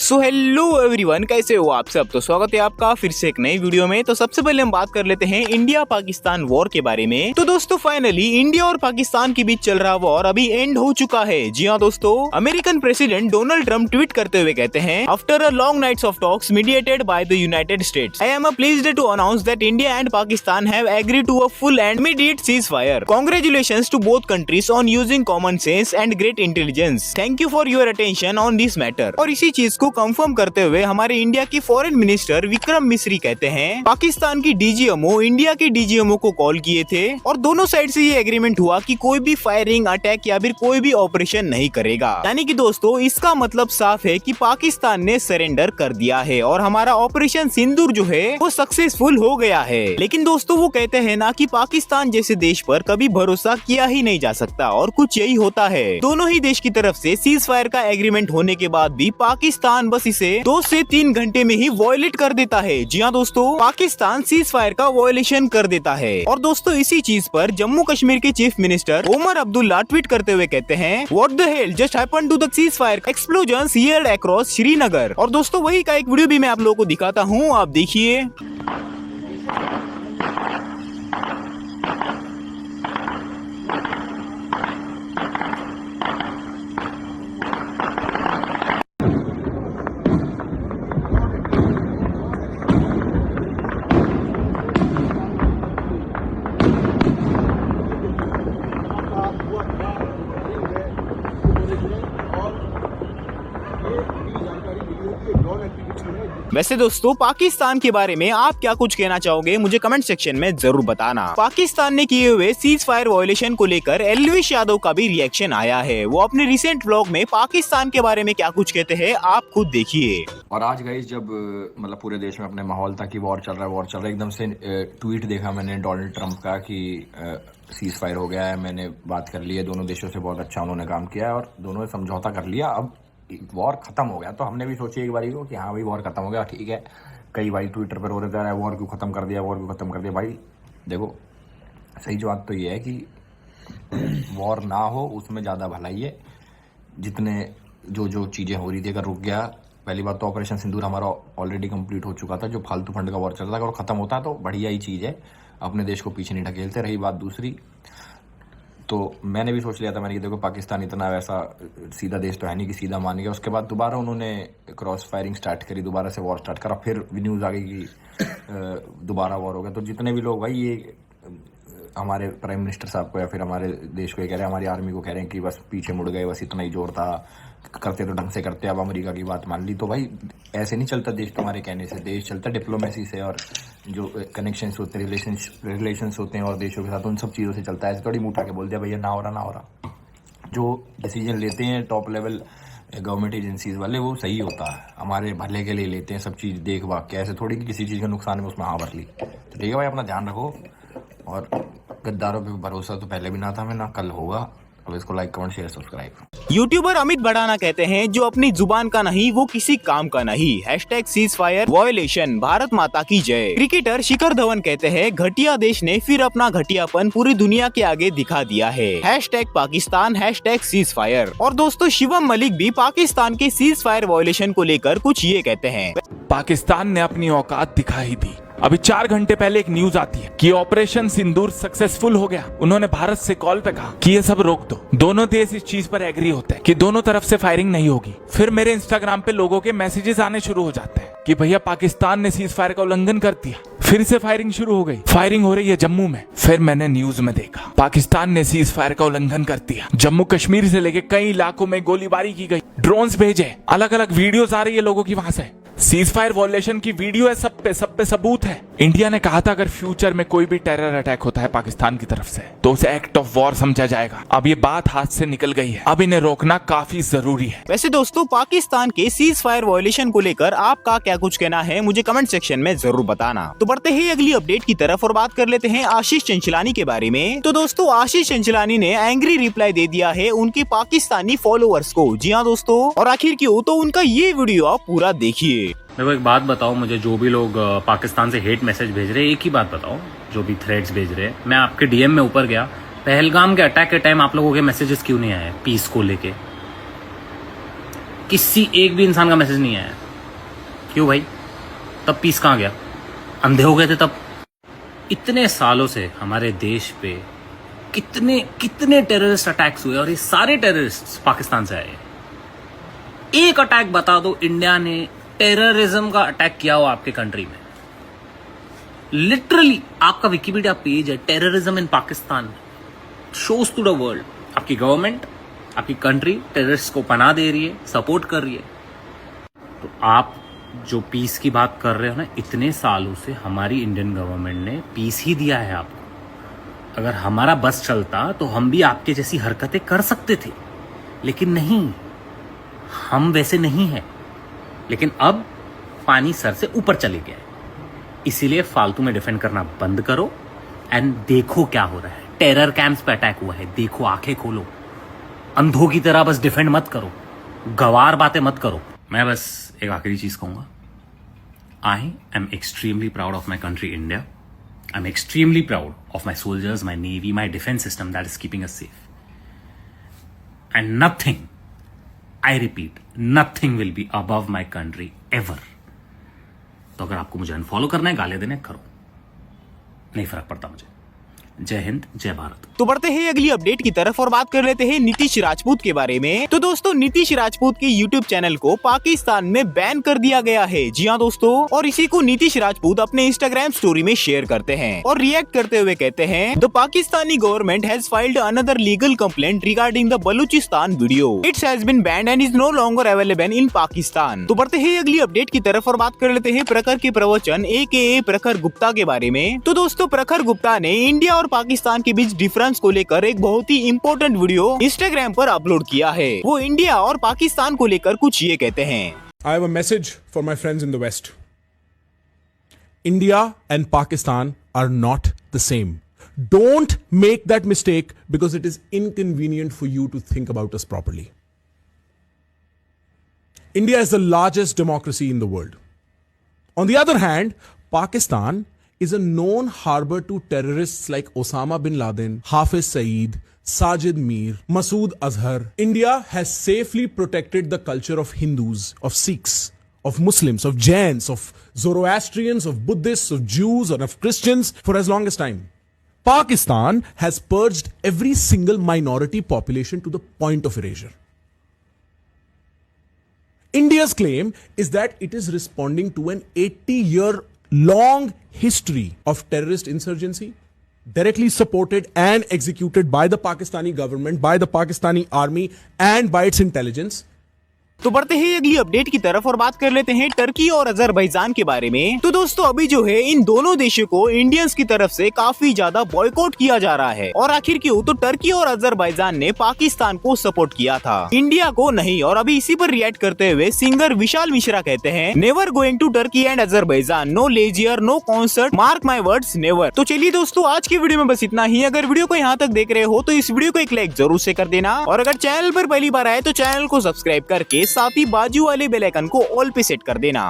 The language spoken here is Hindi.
सो हेलो एवरीवन, कैसे हो आप सब। तो स्वागत है आपका फिर से एक नई वीडियो में। तो सबसे पहले हम बात कर लेते हैं इंडिया पाकिस्तान वॉर के बारे में। तो दोस्तों फाइनली इंडिया और पाकिस्तान के बीच चल रहा वॉर अभी एंड हो चुका है। जी हाँ दोस्तों, American president Donald Trump tweet करते हुए कहते हैं, after a long nights of talks mediated by the United States, I am pleased to announce that India and Pakistan have agreed to a full and immediate ceasefire. Congratulations to both countries on using common sense and great intelligence. Thank you for your attention on this matter. और इसी चीज को कंफर्म करते हुए हमारे इंडिया की फॉरेन मिनिस्टर विक्रम मिस्री कहते हैं, पाकिस्तान की डीजीएमओ इंडिया की डीजीएमओ को कॉल किए थे और दोनों साइड से ये एग्रीमेंट हुआ कि कोई भी फायरिंग, अटैक या फिर कोई भी ऑपरेशन नहीं करेगा। यानी कि दोस्तों इसका मतलब साफ है कि पाकिस्तान ने सरेंडर कर दिया है और हमारा ऑपरेशन सिंदूर जो है वो सक्सेसफुल हो गया है। लेकिन दोस्तों वो कहते हैं ना कि पाकिस्तान जैसे देश पर कभी भरोसा किया ही नहीं जा सकता और कुछ यही होता है। दोनों ही देश की तरफ से सीज फायर का एग्रीमेंट होने के बाद भी पाकिस्तान बस इसे 2 से 3 घंटे में ही वॉयलेट कर देता है। जी हाँ दोस्तों, पाकिस्तान सीज फायर का वॉयलेशन कर देता है। और दोस्तों इसी चीज पर जम्मू कश्मीर के chief minister Omar Abdullah tweet करते हुए कहते हैं, what the hell just happened to the ceasefire explosions heard across Srinagar. और दोस्तों वही का एक वीडियो भी मैं आप लोगों को दिखाता हूँ, आप देखिए। वैसे दोस्तों पाकिस्तान के बारे में आप क्या कुछ कहना चाहोगे, मुझे कमेंट सेक्शन में जरूर बताना। पाकिस्तान ने किए हुए सीज फायर वायलेशन को लेकर एलविश यादव का भी रिएक्शन आया है। वो अपने रिसेंट व्लॉग में पाकिस्तान के बारे में क्या कुछ कहते हैं आप खुद देखिए। और आज गाइस जब मतलब पूरे देश में अपने माहौल था कि वॉर चल रहा है, एकदम से ट्वीट देखा मैंने डोनाल्ड ट्रम्प का कि सीज फायर हो गया है, मैंने बात कर ली है, दोनों देशों से बहुत अच्छा उन्होंने काम किया है और दोनों ने समझौता कर लिया, अब वॉर खत्म हो गया। तो हमने भी सोची एक बारी को कि हाँ भाई वॉर खत्म हो गया, ठीक है। कई भाई ट्विटर पर रो रहे थे वॉर क्यों खत्म कर दिया, वॉर क्यों खत्म कर दिया। भाई देखो सही बात तो ये है कि वॉर ना हो उसमें ज़्यादा भलाई है। जितने जो चीज़ें हो रही थी अगर रुक गया, पहली बात तो ऑपरेशन सिंदूर हमारा ऑलरेडी कंप्लीट हो चुका था, जो फालतू फंड का वॉर चल रहा था, अगर खत्म होता तो बढ़िया ही चीज़ है, अपने देश को पीछे नहीं ढकेलते। रही बात दूसरी, तो मैंने भी सोच लिया था, मैंने कि देखो पाकिस्तान इतना वैसा सीधा देश तो है नहीं कि सीधा मान गया। उसके बाद दोबारा उन्होंने क्रॉस फायरिंग स्टार्ट करी, दोबारा से वॉर स्टार्ट करा, फिर न्यूज़ आ गई कि दोबारा वॉर हो गया। तो जितने भी लोग भाई ये हमारे प्राइम मिनिस्टर साहब को या फिर हमारे देश को ये कह रहे हैं, हमारी आर्मी को कह रहे हैं कि बस पीछे मुड़ गए, बस इतना ही जोर था, करते तो ढंग से करते, अब अमेरिका की बात मान ली। तो भाई ऐसे नहीं चलता देश तुम्हारे कहने से, देश चलता डिप्लोमेसी से और जो कनेक्शंस होते हैं, रिलेशंस होते हैं और देशों के साथ, उन सब चीज़ों से चलता है। ऐसे थोड़ी मुँह उठा के बोल दिया भैया ना हो रहा। जो डिसीजन लेते हैं टॉप लेवल गवर्नमेंट एजेंसीज वाले वो सही होता है, हमारे भले के लिए लेते हैं सब चीज़ देख भाग के। ऐसे थोड़ी कि किसी चीज़ का नुकसान है उसमें हाँ भर ली। तो ठीक है भाई, अपना ध्यान रखो और गद्दारों पे भरोसा तो पहले भी ना था, हमें ना कल होगा। अब इसको like comment share subscribe. YouTuber Amit Bhadana कहते हैं, जो अपनी जुबान का नहीं वो किसी काम का नहीं। Hashtag cease fire violation, Bharat माता की जय। क्रिकेटर शिखर धवन कहते हैं, घटिया देश ने फिर अपना घटियापन पूरी दुनिया के आगे दिखा दिया है। Hashtag Pakistan, hashtag cease fire. और दोस्तों शिवम मलिक भी पाकिस्तान के सीज फायर वॉयलेशन को लेकर कुछ ये कहते हैं, पाकिस्तान ने अपनी औकात दिखा ही दी। अभी 4 घंटे पहले एक न्यूज आती है कि ऑपरेशन सिंदूर सक्सेसफुल हो गया। उन्होंने भारत से कॉल पे कहा कि ये सब रोक दो। दोनों देश इस चीज पर एग्री होते हैं कि दोनों तरफ से फायरिंग नहीं होगी। फिर मेरे इंस्टाग्राम पे लोगों के मैसेजेस आने शुरू हो जाते हैं कि भैया पाकिस्तान ने सीज फायर का उल्लंघन कर दिया, फिर से फायरिंग शुरू हो गई, फायरिंग हो रही है जम्मू में। फिर मैंने न्यूज में देखा पाकिस्तान ने सीज फायर का उल्लंघन कर दिया, जम्मू कश्मीर से लेके कई इलाकों में गोलीबारी की गई, ड्रोन्स भेजे, अलग अलग वीडियोस आ रही है लोगों की वहां से। सीज फायर वॉयलेशन की वीडियो है, सब पे सबूत है। इंडिया ने कहा था अगर फ्यूचर में कोई भी टेरर अटैक होता है पाकिस्तान की तरफ से तो उसे एक्ट ऑफ वॉर समझा जाएगा। अब ये बात हाथ से निकल गई है, अब इन्हें रोकना काफी जरूरी है। वैसे दोस्तों पाकिस्तान के सीज फायर वॉयलेशन को लेकर आपका क्या कुछ कहना है, मुझे कमेंट सेक्शन में जरूर बताना। तो बढ़ते हैं अगली अपडेट की तरफ और बात कर लेते हैं आशीष चंचलानी के बारे में। तो दोस्तों आशीष चंचलानी ने एंग्री रिप्लाई दे दिया है उनके पाकिस्तानी फॉलोअर्स को। जी हाँ दोस्तों, और आखिर क्यों, तो उनका ये वीडियो आप पूरा देखिए। देखो एक बात बताओ मुझे, जो भी लोग पाकिस्तान से हेट मैसेज भेज रहे हैं, एक ही बात बताओ, जो भी थ्रेड्स भेज रहे हैं, मैं आपके डीएम में ऊपर गया, पहलगाम के अटैक के टाइम आप लोगों के मैसेजेस क्यों नहीं आए पीस को लेके? किसी एक भी इंसान का मैसेज नहीं आया। क्यों भाई? तब पीस कहाँ गया? अंधे हो गए थे तब? इतने सालों से हमारे देश पे कितने कितने टेररिस्ट अटैक्स हुए और ये सारे टेररिस्ट पाकिस्तान से आए। एक अटैक बता दो इंडिया ने टेररिज्म का अटैक किया हो आपके कंट्री में। लिटरली आपका विकिपीडिया पेज है terrorism in Pakistan, shows to the world आपकी गवर्नमेंट, आपकी कंट्री टेररिस्ट को पनाह दे रही है, सपोर्ट कर रही है। तो आप जो पीस की बात कर रहे हो ना, इतने सालों से हमारी इंडियन गवर्नमेंट ने पीस ही दिया है आपको। अगर हमारा बस चलता तो हम भी आपके जैसी हरकतें कर सकते थे, लेकिन नहीं, हम वैसे नहीं हैं। लेकिन अब पानी सर से ऊपर चले गया है, इसीलिए फालतू में डिफेंड करना बंद करो एंड देखो क्या हो रहा है। टेरर कैंप्स पे अटैक हुआ है, देखो, आंखें खोलो। अंधों की तरह बस डिफेंड मत करो, गवार बातें मत करो। मैं बस एक आखिरी चीज कहूंगा, I am extremely proud of my country India. I am extremely proud of my soldiers, my navy, my defence system that is keeping us safe. And nothing, I repeat, nothing will be above my country ever. तो अगर आपको मुझे अनफॉलो करना है, गाली देने, करो, नहीं फर्क पड़ता मुझे। जय हिंद, जय भारत। तो बढ़ते हैं अगली अपडेट की तरफ और बात कर लेते हैं नीतीश राजपूत के बारे में। तो दोस्तों, नीतीश राजपूत के यूट्यूब चैनल को पाकिस्तान में बैन कर दिया गया है। जी हाँ दोस्तों, और इसी को नीतीश राजपूत अपने इंस्टाग्राम स्टोरी में शेयर करते हैं और रिएक्ट करते हुए कहते हैं, the Pakistani government has filed another legal complaint regarding the Balochistan video. It's has been banned and is no longer available in Pakistan. तो बढ़ते हैं अगली अपडेट की तरफ और बात कर लेते हैं प्रखर के प्रवचन AKA प्रखर गुप्ता के बारे में। तो दोस्तों, प्रखर गुप्ता ने इंडिया और पाकिस्तान के बीच डिफरेंस को लेकर एक बहुत ही इंपॉर्टेंट वीडियो इंस्टाग्राम पर अपलोड किया है। वो इंडिया और पाकिस्तान को लेकर कुछ ये कहते हैं। I have a message for my friends in the West. India and Pakistan are not the same. Don't make that mistake because it is inconvenient for you to think about us properly. India is the largest democracy in the world. On the other hand, Pakistan is a known harbor to terrorists like Osama bin Laden, Hafiz Saeed, Sajid Mir, Masood Azhar. India has safely protected the culture of Hindus, of Sikhs, of Muslims, of Jains, of Zoroastrians, of Buddhists, of Jews, and of Christians for as long as time. Pakistan has purged every single minority population to the point of erasure. India's claim is that it is responding to an 80-year long history of terrorist insurgency, directly supported and executed by the Pakistani government, by the Pakistani army, and by its intelligence. तो बढ़ते हैं अगली अपडेट की तरफ और बात कर लेते हैं टर्की और अजरबैजान के बारे में। तो दोस्तों, अभी जो है इन दोनों देशों को इंडियंस की तरफ से काफी ज्यादा बॉयकॉट किया जा रहा है। और आखिर क्यों? तो टर्की और अजरबैजान ने पाकिस्तान को सपोर्ट किया था, इंडिया को नहीं। और अभी इसी पर रिएक्ट करते हुए सिंगर विशाल मिश्रा कहते हैं, never going to Turkey and Azerbaijan, no leisure, no concert, mark my words, never. तो चलिए दोस्तों, आज की वीडियो में बस इतना ही। अगर वीडियो को यहाँ तक देख रहे हो तो इस वीडियो को एक लाइक जरूर से कर देना, और अगर चैनल पर पहली बार आए तो चैनल को सब्सक्राइब करके साथ ही बाजू वाले बेल आइकन को ऑल पे सेट कर देना।